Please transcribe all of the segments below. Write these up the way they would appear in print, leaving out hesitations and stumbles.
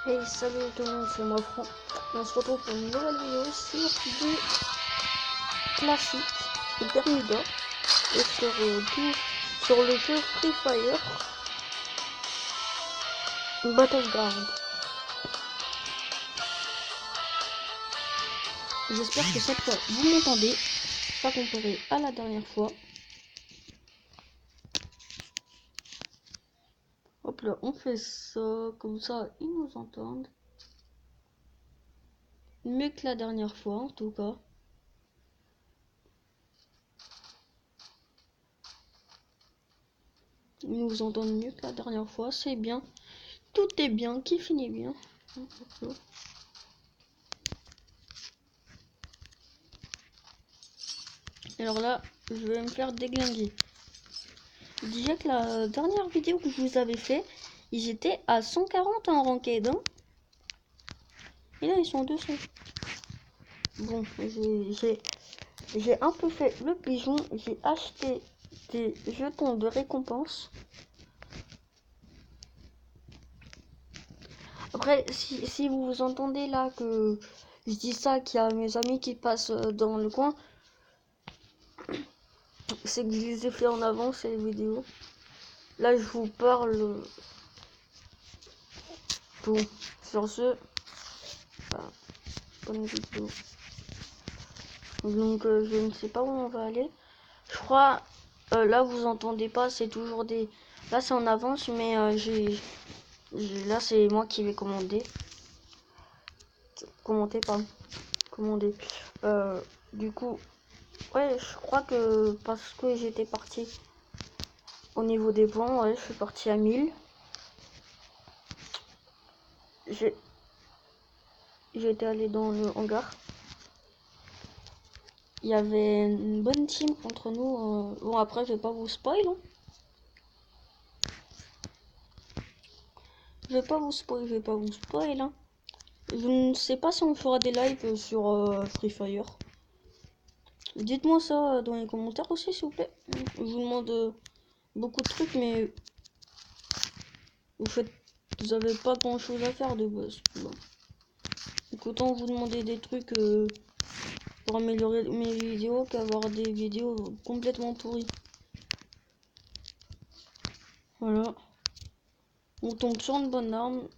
Hey, salut tout le monde, c'est moi Franck. Et on se retrouve pour une nouvelle vidéo sur du classique, le permis d'or, et sur le jeu Free Fire Battleground. J'espère que cette fois vous m'entendez, pas comparé à la dernière fois. Hop là, on fait ça, comme ça ils nous entendent. Mieux que la dernière fois en tout cas. Ils nous entendent mieux que la dernière fois, c'est bien. Tout est bien, qui finit bien. Alors là, je vais me faire déglinguer. Déjà que la dernière vidéo que je vous avais fait, ils étaient à 140 en ranked, hein. Et là, ils sont 200. Bon, j'ai un peu fait le pigeon. J'ai acheté des jetons de récompense. Après, si vous entendez là que je dis ça, qu'il y a mes amis qui passent dans le coin, c'est que je les ai fait en avance ces vidéos. Là, je vous parle. Bon, sur ce, bonne vidéo. Donc, je ne sais pas où on va aller. Je crois, là, vous entendez pas, c'est toujours des. Là, c'est en avance, mais là, c'est moi qui vais commander. Commenter, pardon. Commander. Du coup, ouais, je crois que parce que j'étais parti au niveau des points, ouais, je suis parti à 1000. J'étais allé dans le hangar. Il y avait une bonne team contre nous. Bon, après, je vais pas vous spoil. Hein. Je vais pas vous spoil. Hein. Je ne sais pas si on fera des lives sur Free Fire. Dites-moi ça dans les commentaires aussi, s'il vous plaît. Je vous demande beaucoup de trucs, mais vous avez pas grand chose à faire de base. Bon. Donc autant vous demander des trucs pour améliorer mes vidéos qu'avoir des vidéos complètement pourries. Voilà. On tombe sur une bonne arme.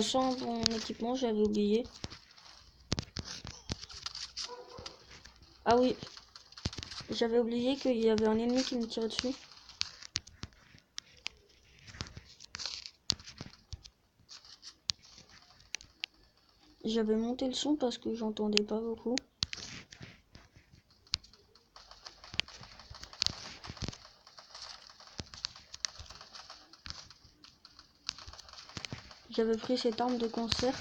Sur un bon équipement, j'avais oublié. Ah oui. J'avais oublié qu'il y avait un ennemi qui me tirait dessus. J'avais monté le son parce que j'entendais pas beaucoup. J'avais pris cette arme de concert.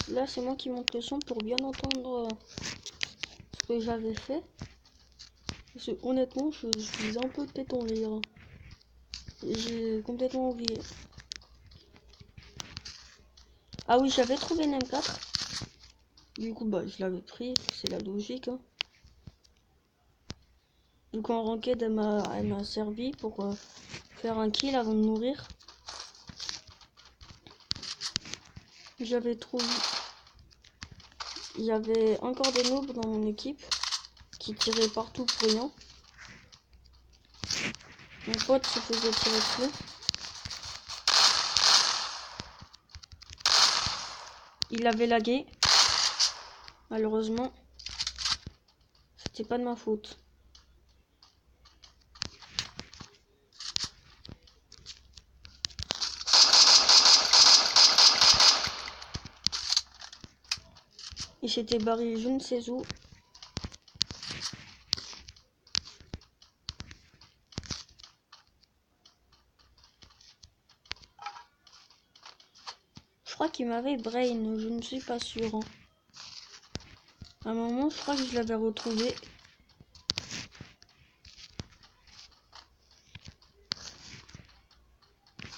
Là, c'est moi qui monte le son pour bien entendre ce que j'avais fait. Parce que honnêtement, je suis un peu tête en l'air. J'ai complètement oublié. Ah oui, j'avais trouvé une M4. Du coup, bah, je l'avais pris. C'est la logique. Hein. Donc en ranked, elle m'a servi pour faire un kill avant de mourir. J'avais trouvé... Il y avait encore des noobs dans mon équipe qui tiraient partout pour rien. Mon pote se faisait tirer dessus. Il avait lagué. Malheureusement, c'était pas de ma faute. Il s'était barré je ne sais où. Je crois qu'il m'avait brain, je ne suis pas sûr. Hein. À un moment, je crois que je l'avais retrouvé.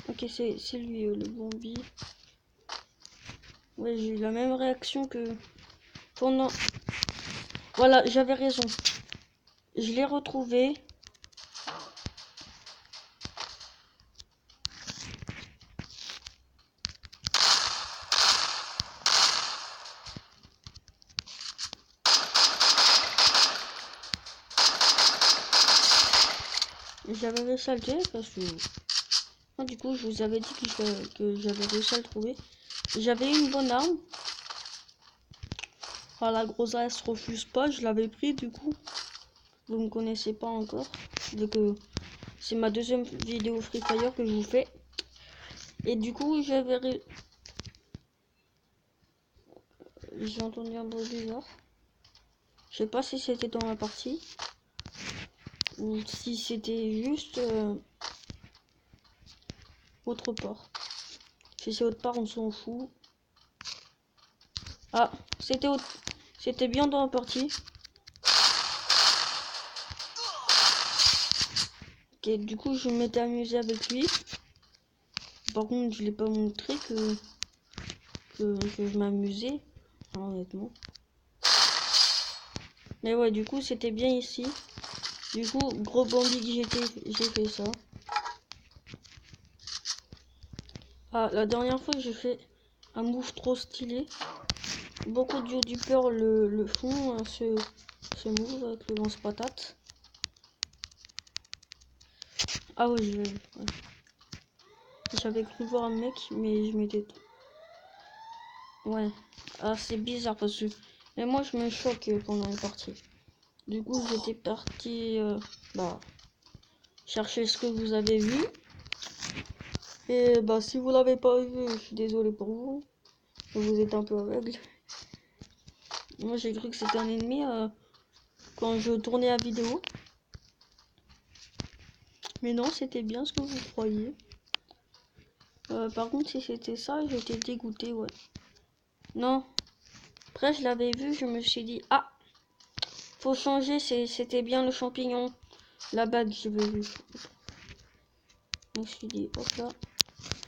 Ok, c'est lui le bombi. Ouais, j'ai eu la même réaction que pendant... Voilà, j'avais raison. Je l'ai retrouvé. J'avais réussi à le tuer parce que... Ah, du coup, je vous avais dit que j'avais réussi à le trouver. J'avais une bonne arme. Enfin, la grossesse refuse pas, je l'avais pris du coup. Vous me connaissez pas encore. Vu que c'est ma deuxième vidéo Free Fire que je vous fais. Et du coup, j'ai entendu un bruit bizarre. Je sais pas si c'était dans la partie. Ou si c'était juste autre part. Si c'est autre part, on s'en fout. Ah, c'était bien dans la partie. Ok, du coup, je m'étais amusé avec lui. Par contre, je l'ai pas montré que je m'amusais, honnêtement. Mais ouais, du coup, c'était bien ici. Du coup, gros bandit que j'ai fait ça. Ah, la dernière fois, j'ai fait un move trop stylé. Beaucoup de youtubeurs le font, hein, ce move avec le lance-patate. Ah ouais, j'avais cru voir un mec, mais je m'étais... Ouais. Ah, c'est bizarre parce que... Mais moi, je me choque pendant les parties. Du coup, j'étais parti... bah... chercher ce que vous avez vu. Et bah, si vous l'avez pas vu, je suis désolé pour vous. Vous êtes un peu aveugle. Moi, j'ai cru que c'était un ennemi quand je tournais la vidéo. Mais non, c'était bien ce que vous croyez. Par contre, si c'était ça, j'étais dégoûté, ouais. Non. Après, je l'avais vu, je me suis dit, ah, faut changer, c'était bien le champignon. La bague, j'avais vu. Je me suis dit, hop là.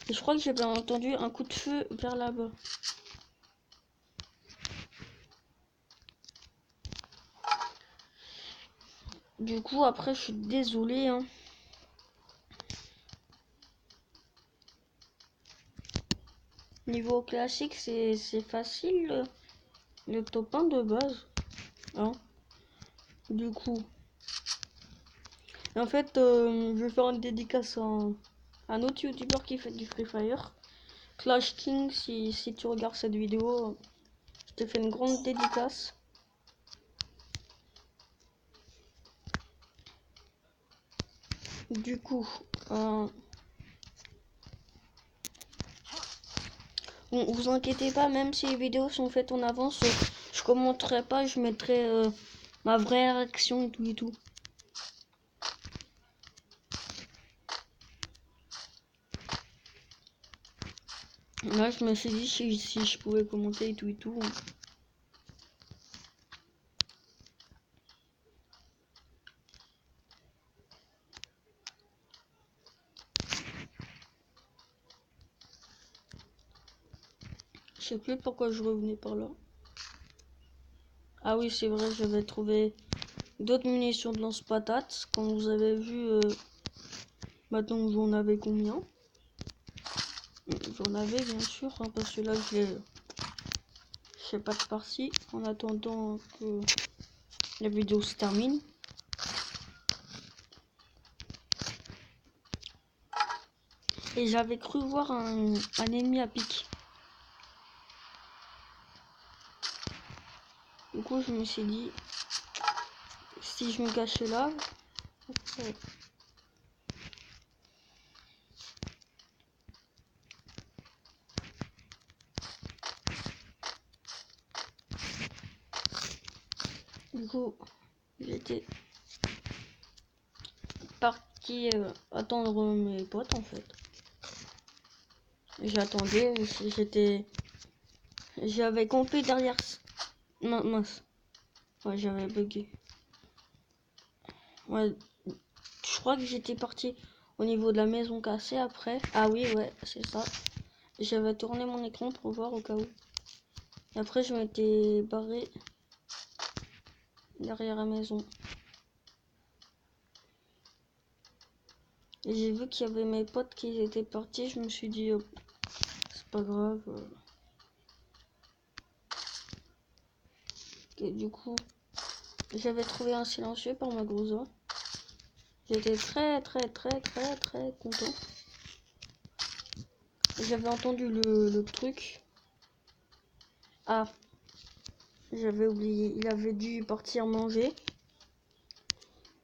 Et je crois que j'ai bien entendu un coup de feu vers là-bas. Du coup, après, je suis désolé, hein. Niveau classique, c'est facile, le top 1 de base. Hein. Du coup, en fait, je vais faire une dédicace à un autre youtubeur qui fait du Free Fire. Clash King, si tu regardes cette vidéo, je te fais une grande dédicace. Du coup, bon, vous inquiétez pas, même si les vidéos sont faites en avance, je commenterai pas, je mettrai ma vraie réaction et tout et tout. Là, je me suis dit si je pouvais commenter et tout et tout. Je sais plus pourquoi je revenais par là. Ah oui, c'est vrai, j'avais trouvé d'autres munitions de lance-patates. Comme vous avez vu, maintenant j'en avais combien? J'en avais bien sûr, hein, parce que là je fais pas de partie en attendant que la vidéo se termine. Et j'avais cru voir un ennemi à pic. Du coup, je me suis dit, si je me cachais là, ouais. Du coup, j'étais parti attendre mes potes en fait. J'attendais, j'avais campé derrière. Mince, ouais, j'avais bugué. Ouais, je crois que j'étais parti au niveau de la maison cassée après. Ah oui, ouais, c'est ça. J'avais tourné mon écran pour voir au cas où. Et après, je m'étais barré derrière la maison. Et j'ai vu qu'il y avait mes potes qui étaient partis. Je me suis dit, oh, c'est pas grave. Et du coup, j'avais trouvé un silencieux par ma grosse. J'étais très content. J'avais entendu le truc. Ah, j'avais oublié. Il avait dû partir manger.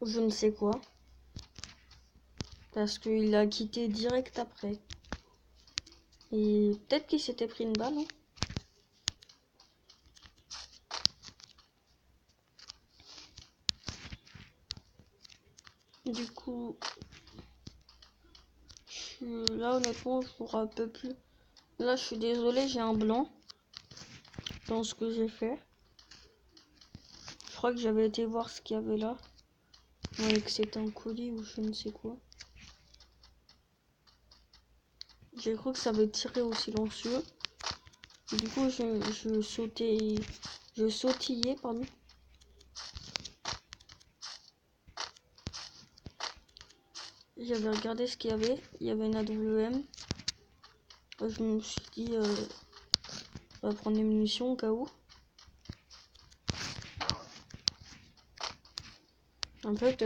Je ne sais quoi. Parce qu'il a quitté direct après. Et peut-être qu'il s'était pris une balle. Hein. Du coup, là honnêtement, je pourrais un peu plus. Là, je suis désolée, j'ai un blanc dans ce que j'ai fait. Je crois que j'avais été voir ce qu'il y avait là. Ouais, que c'était un colis ou je ne sais quoi. J'ai cru que ça avait tiré au silencieux. Du coup, je sautillais, pardon. J'avais regardé ce qu'il y avait. Il y avait une AWM. Je me suis dit, on va prendre des munitions au cas où. En fait,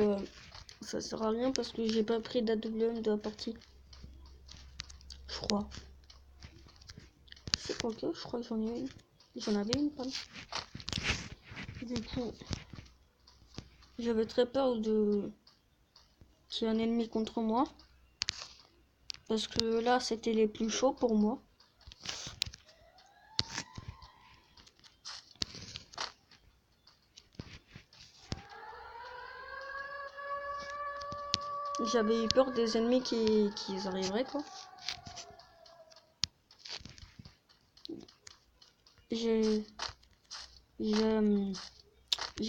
ça sert à rien parce que j'ai pas pris d'AWM de la partie. Je crois. C'est quoi que je crois que j'en ai une. J'en avais une, pardon. Du coup, j'avais très peur qu'il y ait un ennemi contre moi. Parce que là, c'était les plus chauds pour moi. J'avais eu peur des ennemis qui arriveraient, quoi. J'ai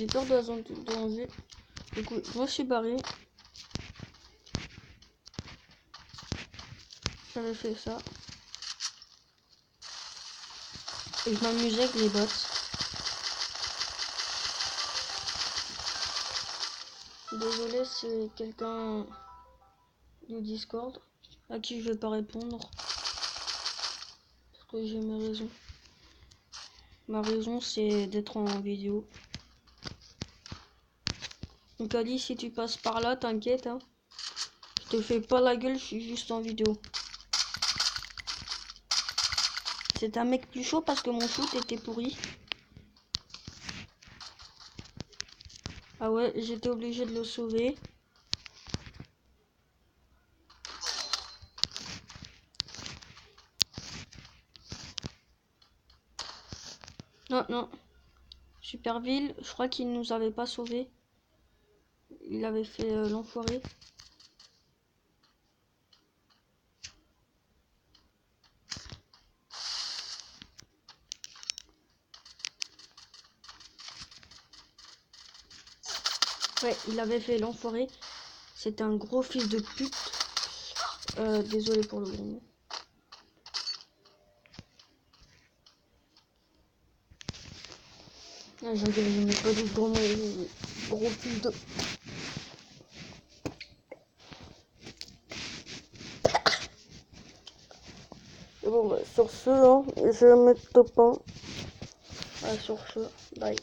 peur de la zone de danger. Du coup, je me suis barré. J'avais fait ça. Et je m'amusais avec les bots. Désolé, c'est quelqu'un du Discord à qui je vais pas répondre. Parce que j'ai mes raisons. Ma raison, c'est d'être en vidéo. Donc Ali, si tu passes par là, t'inquiète. Hein. Je te fais pas la gueule, je suis juste en vidéo. C'est un mec plus chaud parce que mon shoot était pourri. Ah ouais, j'étais obligé de le sauver. Non, non. Superville, je crois qu'il nous avait pas sauvés. Il avait fait l'enfoiré. Ouais, il avait fait l'enfoiré. C'était un gros fils de pute. Désolé pour le gros mot. Ah, je n'ai pas dit gros mot. Gros fils de... Bon, bah, sur ce, hein, je vais mettre top 1. Sur ce, bye.